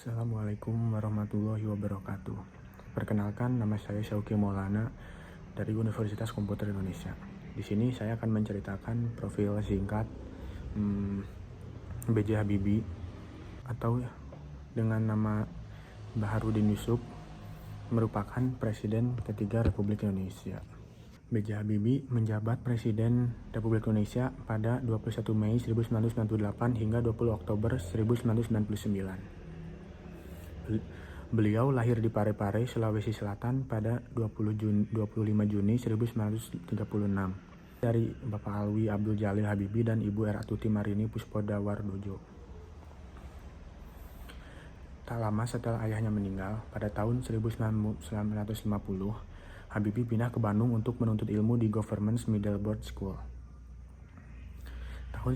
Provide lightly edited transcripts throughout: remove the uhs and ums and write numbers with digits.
Assalamualaikum warahmatullahi wabarakatuh. Perkenalkan, nama saya Syauki Maulana dari Universitas Komputer Indonesia. Di sini saya akan menceritakan profil singkat B.J. Habibie atau dengan nama Baharudin Yusuf, merupakan Presiden ketiga Republik Indonesia. B.J. Habibie menjabat Presiden Republik Indonesia pada 21 Mei 1998 hingga 20 Oktober 1999. Beliau lahir di Parepare, Sulawesi Selatan pada 25 Juni 1936 dari Bapak Alwi Abdul Jalil Habibie dan Ibu Eratuti Marini Puspodawardojo. Tak lama setelah ayahnya meninggal, pada tahun 1950, Habibie pindah ke Bandung untuk menuntut ilmu di Government Middle Board School. Tahun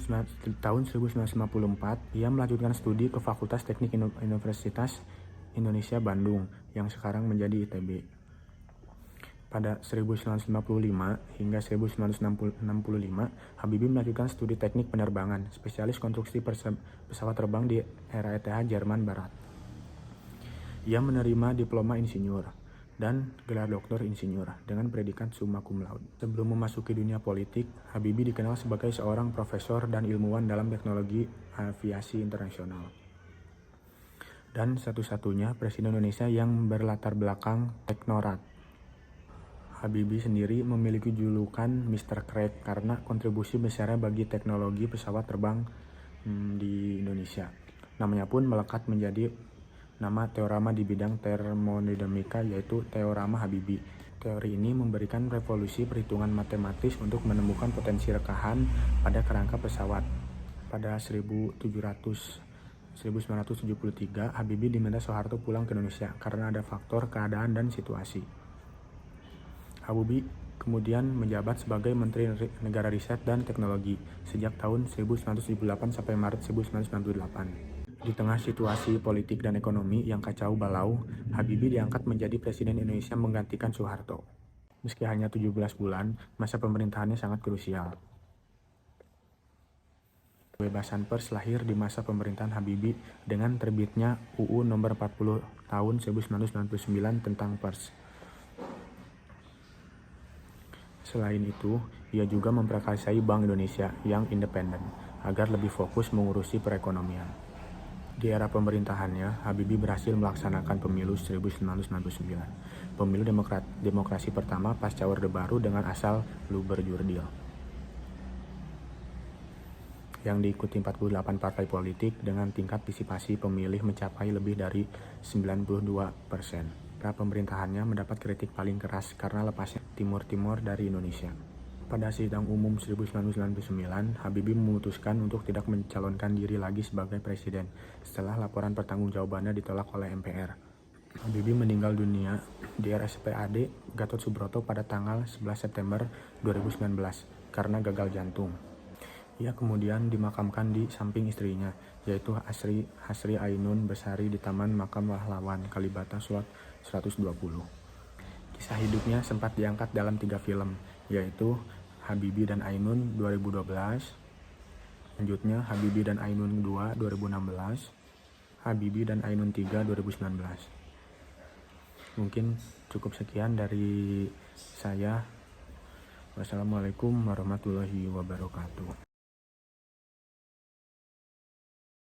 1954, ia melanjutkan studi ke Fakultas Teknik Universitas Indonesia Bandung yang sekarang menjadi ITB. Pada 1955 hingga 1965, Habibie melanjutkan studi teknik penerbangan, spesialis konstruksi pesawat terbang di RAETH Jerman Barat. Ia menerima diploma insinyur dan gelar doktor insinyur dengan predikat summa cum laude. Sebelum memasuki dunia politik, Habibie dikenal sebagai seorang profesor dan ilmuwan dalam teknologi aviasi internasional, dan satu-satunya Presiden Indonesia yang berlatar belakang teknorat. Habibie sendiri memiliki julukan Mr. Crack karena kontribusi besarnya bagi teknologi pesawat terbang di Indonesia. Namanya pun melekat menjadi nama teorema di bidang termodinamika, yaitu Teorema Habibie. Teori ini memberikan revolusi perhitungan matematis untuk menemukan potensi rekahan pada kerangka pesawat. Pada 1973, Habibie diminta Soeharto pulang ke Indonesia karena ada faktor keadaan dan situasi. Habibie kemudian menjabat sebagai Menteri Negara Riset dan Teknologi sejak tahun 1978 sampai Maret 1998. Di tengah situasi politik dan ekonomi yang kacau balau, Habibie diangkat menjadi Presiden Indonesia menggantikan Soeharto. Meski hanya 17 bulan, masa pemerintahannya sangat krusial. Kebebasan pers lahir di masa pemerintahan Habibie dengan terbitnya UU Nomor 40 Tahun 1999 tentang pers. Selain itu, ia juga memprakarsai Bank Indonesia yang independen agar lebih fokus mengurusi perekonomian. Di era pemerintahannya, Habibie berhasil melaksanakan pemilu 1999, pemilu demokrasi pertama pasca Orde Baru dengan asal Luber-Jurdil, yang diikuti 48 partai politik dengan tingkat partisipasi pemilih mencapai lebih dari 92%. Era pemerintahannya mendapat kritik paling keras karena lepasnya Timur dari Indonesia. Pada sidang umum 1999, Habibie memutuskan untuk tidak mencalonkan diri lagi sebagai presiden setelah laporan pertanggungjawabannya ditolak oleh MPR. Habibie meninggal dunia di RSPAD Gatot Subroto pada tanggal 11 September 2019 karena gagal jantung. Ia kemudian dimakamkan di samping istrinya, yaitu Hasri Ainun Besari di Taman Makam Pahlawan Kalibata Swat 120. Kisah hidupnya sempat diangkat dalam 3 film, yaitu Habibie dan Ainun 2012, selanjutnya Habibie dan Ainun 2 2016, Habibie dan Ainun 3 2019. Mungkin cukup sekian dari saya. Wassalamualaikum warahmatullahi wabarakatuh.